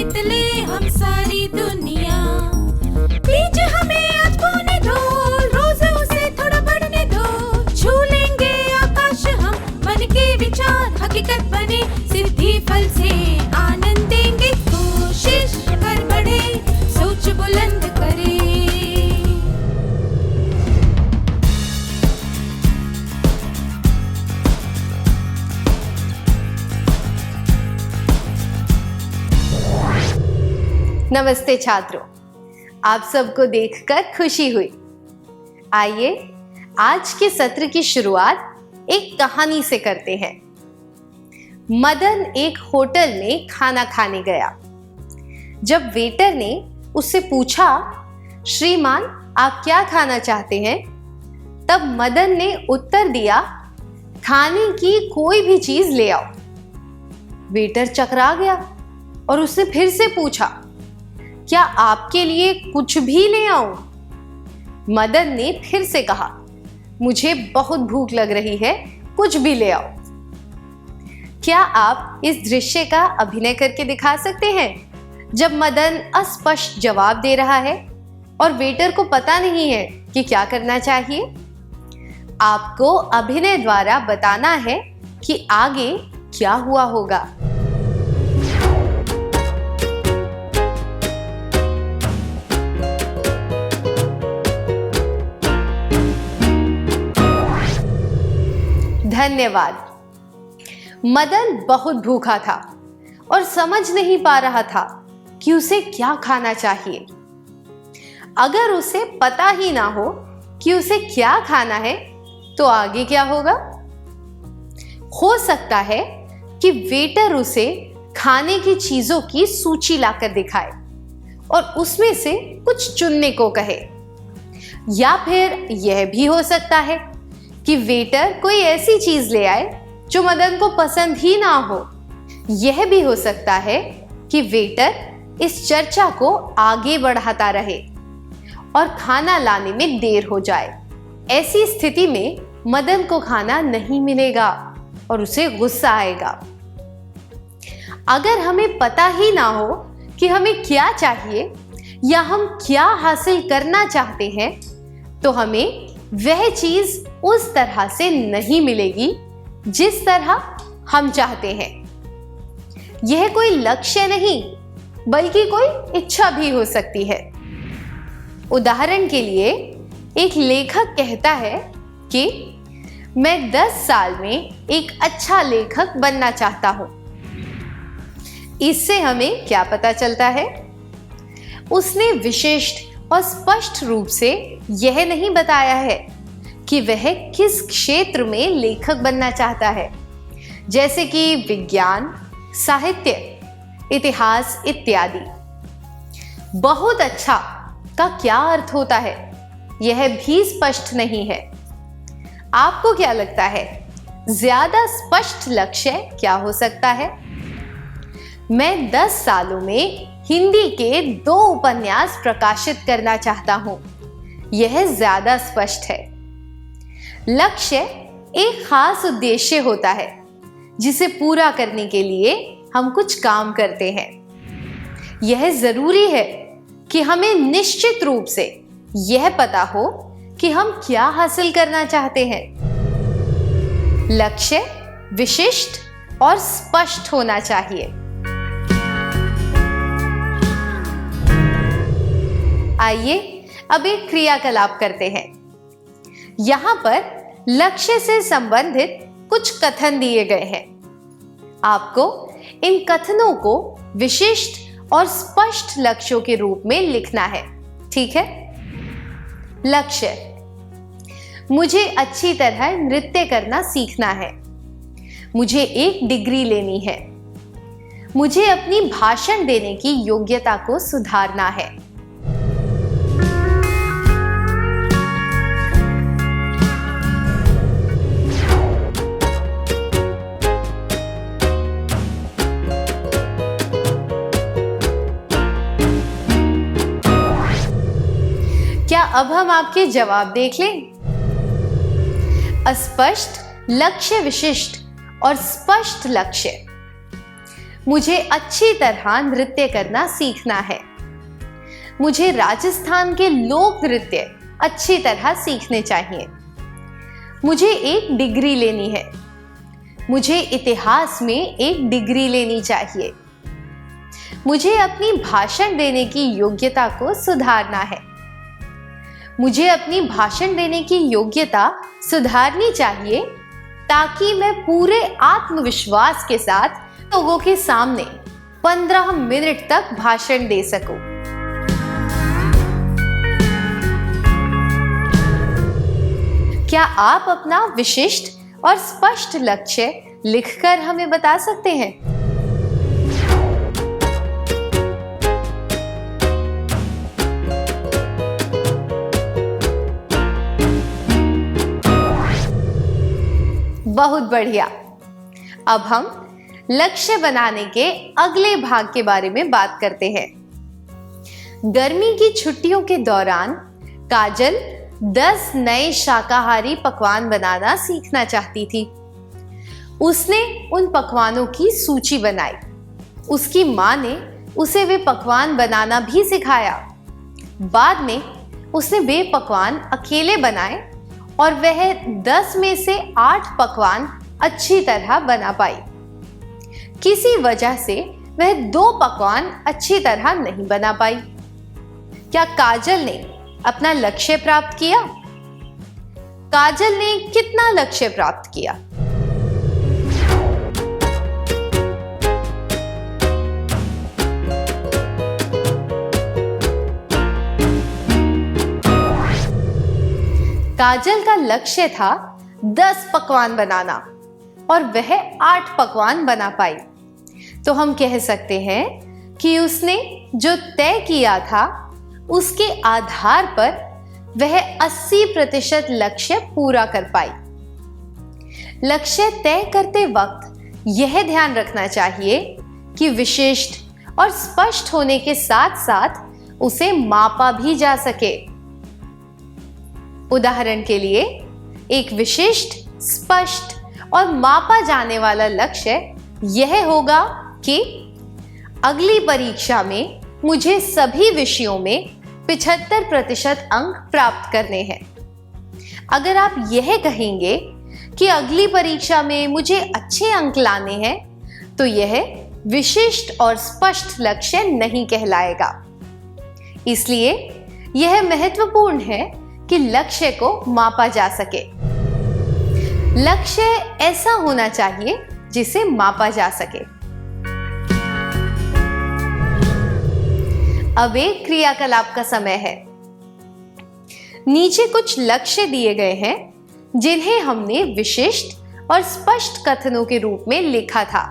जीत ले हम सारी दुनिया। प्लीज हमें आज पौने दो, रोज उसे थोड़ा बढ़ने दो। छू लेंगे आकाश हम, मन के विचार हकीकत बने। सिद्धि फल से आनंद देंगे, कोशिश कर बढ़े, सोच बुलंद करे। नमस्ते छात्रों, आप सबको देखकर खुशी हुई। आइए आज के सत्र की शुरुआत एक कहानी से करते हैं। मदन एक होटल में खाना खाने गया। जब वेटर ने उससे पूछा, श्रीमान आप क्या खाना चाहते हैं, तब मदन ने उत्तर दिया, खाने की कोई भी चीज ले आओ। वेटर चकरा गया और उसने फिर से पूछा, क्या आपके लिए कुछ भी ले आऊं? मदन ने फिर से कहा, मुझे बहुत भूख लग रही है, कुछ भी ले आओ। क्या आप इस दृश्य का अभिनय करके दिखा सकते हैं, जब मदन अस्पष्ट जवाब दे रहा है और वेटर को पता नहीं है कि क्या करना चाहिए? आपको अभिनय द्वारा बताना है कि आगे क्या हुआ होगा। धन्यवाद। मदन बहुत भूखा था और समझ नहीं पा रहा था कि उसे क्या खाना चाहिए। अगर उसे पता ही ना हो कि उसे क्या खाना है, तो आगे क्या होगा? हो सकता है कि वेटर उसे खाने की चीजों की सूची लाकर दिखाए और उसमें से कुछ चुनने को कहे। या फिर यह भी हो सकता है कि वेटर कोई ऐसी चीज ले आए जो मदन को पसंद ही ना हो। यह भी हो सकता है कि वेटर इस चर्चा को आगे बढ़ाता रहे और खाना लाने में देर हो जाए। ऐसी स्थिति में मदन को खाना नहीं मिलेगा और उसे गुस्सा आएगा। अगर हमें पता ही ना हो कि हमें क्या चाहिए या हम क्या हासिल करना चाहते हैं, तो हमें वह चीज उस तरह से नहीं मिलेगी जिस तरह हम चाहते हैं। यह कोई लक्ष्य नहीं, बल्कि कोई इच्छा भी हो सकती है। उदाहरण के लिए एक लेखक कहता है कि मैं 10 साल में एक अच्छा लेखक बनना चाहता हूं। इससे हमें क्या पता चलता है? उसने विशिष्ट और स्पष्ट रूप से यह नहीं बताया है कि वह किस क्षेत्र में लेखक बनना चाहता है, जैसे कि विज्ञान, साहित्य, इतिहास इत्यादि। बहुत अच्छा का क्या अर्थ होता है, यह भी स्पष्ट नहीं है। आपको क्या लगता है, ज्यादा स्पष्ट लक्ष्य क्या हो सकता है? मैं 10 सालों में हिंदी के 2 उपन्यास प्रकाशित करना चाहता हूं। यह ज्यादा स्पष्ट है। लक्ष्य एक खास उद्देश्य होता है जिसे पूरा करने के लिए हम कुछ काम करते हैं। यह जरूरी है कि हमें निश्चित रूप से यह पता हो कि हम क्या हासिल करना चाहते हैं। लक्ष्य विशिष्ट और स्पष्ट होना चाहिए। आइए अब एक क्रियाकलाप करते हैं। यहां पर लक्ष्य से संबंधित कुछ कथन दिए गए हैं। आपको इन कथनों को विशिष्ट और स्पष्ट लक्ष्यों के रूप में लिखना है, ठीक है? लक्ष्य: मुझे अच्छी तरह नृत्य करना सीखना है। मुझे एक डिग्री लेनी है। मुझे अपनी भाषण देने की योग्यता को सुधारना है। क्या अब हम आपके जवाब देख लें? अस्पष्ट, लक्ष्य विशिष्ट और स्पष्ट लक्ष्य। मुझे अच्छी तरह नृत्य करना सीखना है। मुझे राजस्थान के लोक नृत्य अच्छी तरह सीखने चाहिए। मुझे एक डिग्री लेनी है। मुझे इतिहास में एक डिग्री लेनी चाहिए। मुझे अपनी भाषण देने की योग्यता को सुधारना है। मुझे अपनी भाषण देने की योग्यता सुधारनी चाहिए ताकि मैं पूरे आत्मविश्वास के साथ लोगों के सामने 15 मिनट तक भाषण दे सकूं। क्या आप अपना विशिष्ट और स्पष्ट लक्ष्य लिखकर हमें बता सकते हैं? बहुत बढ़िया। अब हम लक्ष्य बनाने के अगले भाग के बारे में बात करते हैं। गर्मी की छुट्टियों के दौरान काजल 10 नए शाकाहारी पकवान बनाना सीखना चाहती थी। उसने उन पकवानों की सूची बनाई। उसकी माँ ने उसे वे पकवान बनाना भी सिखाया। बाद में उसने वे पकवान अकेले बनाए और वह 10 में से 8 पकवान अच्छी तरह बना पाई। किसी वजह से वह 2 पकवान अच्छी तरह नहीं बना पाई। क्या काजल ने अपना लक्ष्य प्राप्त किया? काजल ने कितना लक्ष्य प्राप्त किया? काजल का लक्ष्य था 10 पकवान बनाना और वह 8 पकवान बना पाई। तो हम कह सकते हैं कि उसने जो तय किया था उसके आधार पर वह 80% लक्ष्य पूरा कर पाई। लक्ष्य तय करते वक्त यह ध्यान रखना चाहिए कि विशिष्ट और स्पष्ट होने के साथ साथ उसे मापा भी जा सके। उदाहरण के लिए, एक विशिष्ट, स्पष्ट और मापा जाने वाला लक्ष्य यह होगा कि अगली परीक्षा में मुझे सभी विषयों में 75% अंक प्राप्त करने हैं। अगर आप यह कहेंगे कि अगली परीक्षा में मुझे अच्छे अंक लाने हैं, तो यह विशिष्ट और स्पष्ट लक्ष्य नहीं कहलाएगा। इसलिए यह महत्वपूर्ण है कि लक्ष्य को मापा जा सके। लक्ष्य ऐसा होना चाहिए जिसे मापा जा सके। अब एक क्रियाकलाप का समय है। नीचे कुछ लक्ष्य दिए गए हैं जिन्हें हमने विशिष्ट और स्पष्ट कथनों के रूप में लिखा था।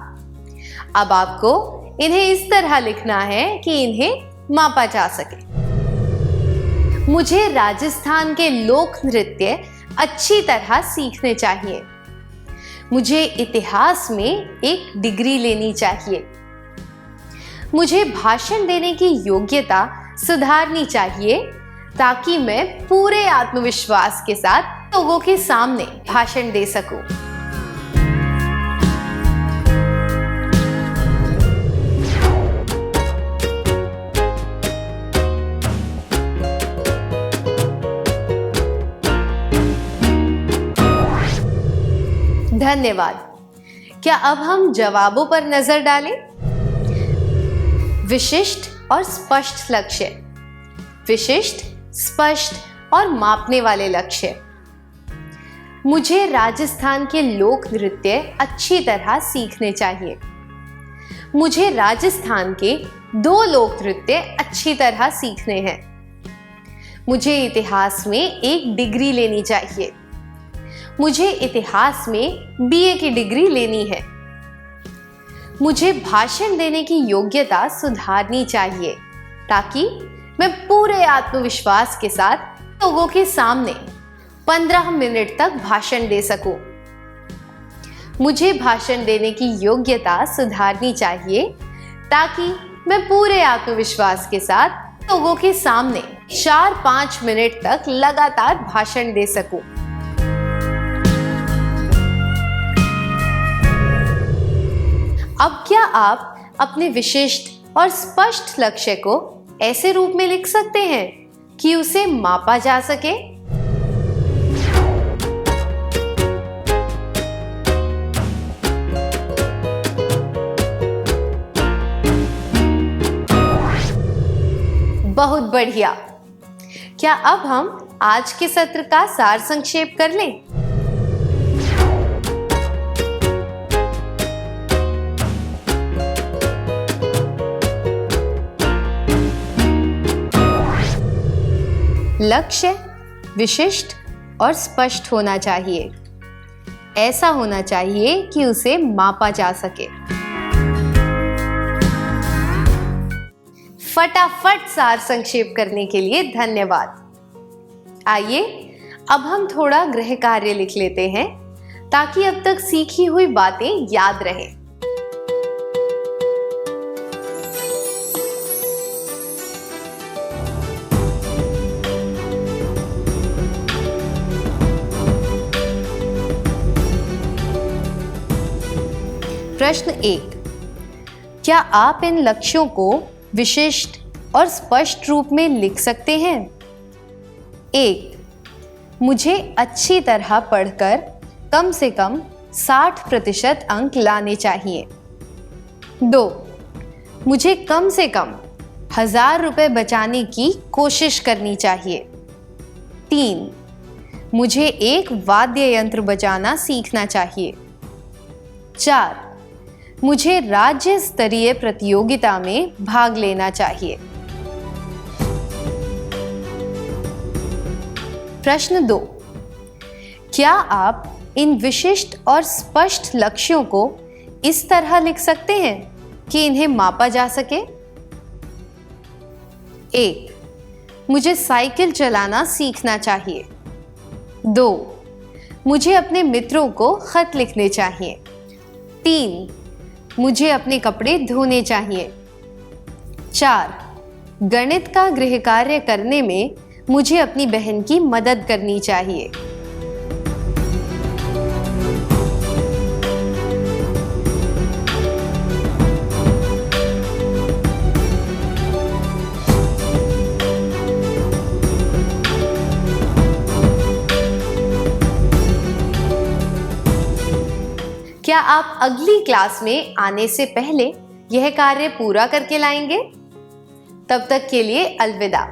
अब आपको इन्हें इस तरह लिखना है कि इन्हें मापा जा सके। मुझे राजस्थान के लोक नृत्य अच्छी तरह सीखने चाहिए। मुझे इतिहास में एक डिग्री लेनी चाहिए। मुझे भाषण देने की योग्यता सुधारनी चाहिए ताकि मैं पूरे आत्मविश्वास के साथ लोगों के सामने भाषण दे सकूं। धन्यवाद। क्या अब हम जवाबों पर नजर डालें? विशिष्ट और स्पष्ट लक्ष्य, विशिष्ट, स्पष्ट और मापने वाले लक्ष्य। मुझे राजस्थान के लोक नृत्य अच्छी तरह सीखने चाहिए। मुझे राजस्थान के 2 लोक नृत्य अच्छी तरह सीखने हैं। मुझे इतिहास में एक डिग्री लेनी चाहिए। मुझे इतिहास में बीए की डिग्री लेनी है। मुझे भाषण देने की योग्यता सुधारनी चाहिए ताकि मैं पूरे आत्मविश्वास के साथ लोगों के सामने 15 मिनट तक भाषण दे सकूं। मुझे भाषण देने की योग्यता सुधारनी चाहिए ताकि मैं पूरे आत्मविश्वास के साथ लोगों के सामने 4-5 मिनट तक लगातार भाषण दे सकूं। अब क्या आप अपने विशिष्ट और स्पष्ट लक्ष्य को ऐसे रूप में लिख सकते हैं कि उसे मापा जा सके? बहुत बढ़िया। क्या अब हम आज के सत्र का सार संक्षेप कर लें? लक्ष्य विशिष्ट और स्पष्ट होना चाहिए। ऐसा होना चाहिए कि उसे मापा जा सके। फटाफट सार संक्षेप करने के लिए धन्यवाद। आइए अब हम थोड़ा गृह कार्य लिख लेते हैं ताकि अब तक सीखी हुई बातें याद रहें। प्रश्न 1। क्या आप इन लक्ष्यों को विशिष्ट और स्पष्ट रूप में लिख सकते हैं? 1। मुझे अच्छी तरह पढ़कर कम से कम 60% अंक लाने चाहिए। 2। मुझे कम से कम 1000 रुपये बचाने की कोशिश करनी चाहिए। 3। मुझे एक वाद्य यंत्र बजाना सीखना चाहिए। 4। मुझे राज्य स्तरीय प्रतियोगिता में भाग लेना चाहिए। प्रश्न 2। क्या आप इन विशिष्ट और स्पष्ट लक्ष्यों को इस तरह लिख सकते हैं कि इन्हें मापा जा सके? 1। मुझे साइकिल चलाना सीखना चाहिए। 2। मुझे अपने मित्रों को खत लिखने चाहिए। 3। मुझे अपने कपड़े धोने चाहिए। 4। गणित का गृह कार्य करने में मुझे अपनी बहन की मदद करनी चाहिए। क्या आप अगली क्लास में आने से पहले यह कार्य पूरा करके लाएंगे? तब तक के लिए अलविदा।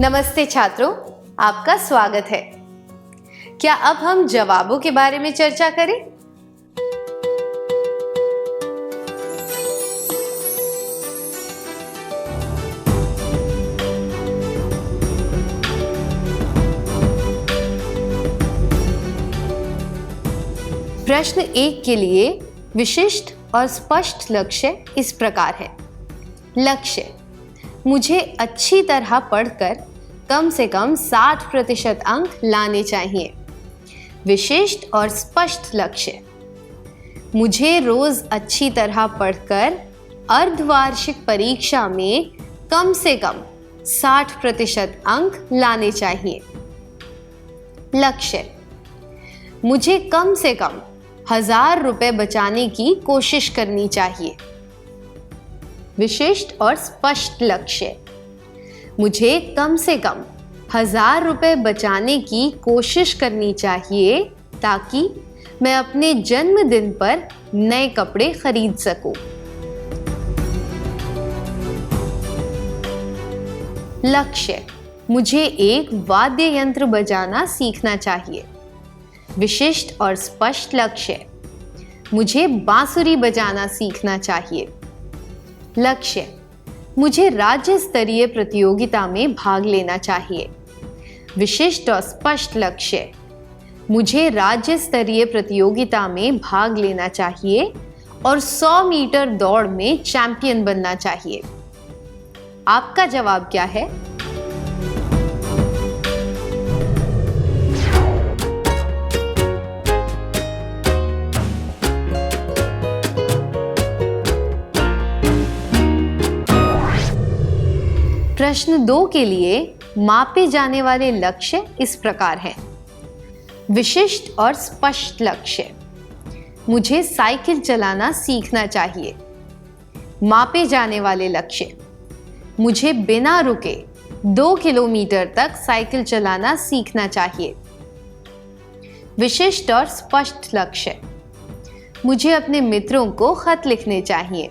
नमस्ते छात्रों, आपका स्वागत है। क्या अब हम जवाबों के बारे में चर्चा करें? प्रश्न 1 के लिए विशिष्ट और स्पष्ट लक्ष्य इस प्रकार है। लक्ष्य: मुझे अच्छी तरह पढ़कर कम से कम 60% अंक लाने चाहिए। विशिष्ट और स्पष्ट लक्ष्य: मुझे रोज अच्छी तरह पढ़कर अर्धवार्षिक परीक्षा में कम से कम 60% अंक लाने चाहिए। लक्ष्य: मुझे कम से कम 1000 रुपये बचाने की कोशिश करनी चाहिए। विशिष्ट और स्पष्ट लक्ष्य: मुझे कम से कम 1000 रुपये बचाने की कोशिश करनी चाहिए ताकि मैं अपने जन्मदिन पर नए कपड़े खरीद सकूं। लक्ष्य: मुझे एक वाद्य यंत्र बजाना सीखना चाहिए। विशिष्ट और स्पष्ट लक्ष्य: मुझे बांसुरी बजाना सीखना चाहिए। लक्ष्य: मुझे राज्य स्तरीय प्रतियोगिता में भाग लेना चाहिए। विशिष्ट और स्पष्ट लक्ष्य: मुझे राज्य स्तरीय प्रतियोगिता में भाग लेना चाहिए और 100 मीटर दौड़ में चैंपियन बनना चाहिए। आपका जवाब क्या है? प्रश्न 2 के लिए मापे जाने वाले लक्ष्य इस प्रकार हैं। विशिष्ट और स्पष्ट लक्ष्य। मुझे साइकिल चलाना सीखना चाहिए। मापे जाने वाले लक्ष्य। मुझे बिना रुके 2 किलोमीटर तक साइकिल चलाना सीखना चाहिए। विशिष्ट और स्पष्ट लक्ष्य। मुझे अपने मित्रों को खत लिखने चाहिए।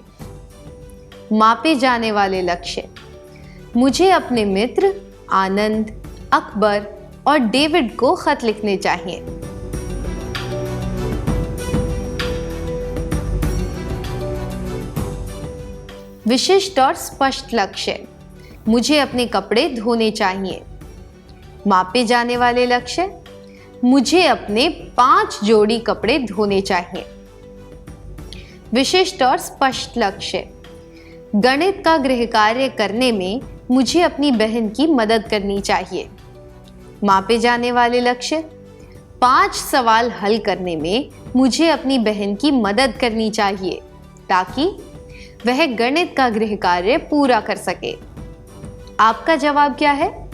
मापे जाने वाले लक्ष्य। मुझे अपने मित्र आनंद, अकबर और डेविड को खत लिखने चाहिए। विशिष्ट और स्पष्ट लक्ष्य। मुझे अपने कपड़े धोने चाहिए। मापे जाने वाले लक्ष्य। मुझे अपने 5 जोड़ी कपड़े धोने चाहिए। विशिष्ट और स्पष्ट लक्ष्य। गणित का गृह कार्य करने में मुझे अपनी बहन की मदद करनी चाहिए। मापे जाने वाले लक्ष्य। 5 सवाल हल करने में मुझे अपनी बहन की मदद करनी चाहिए ताकि वह गणित का गृह कार्य पूरा कर सके। आपका जवाब क्या है?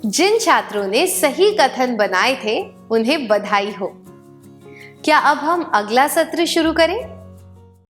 जिन छात्रों ने सही कथन बनाए थे उन्हें बधाई हो। क्या अब हम अगला सत्र शुरू करें?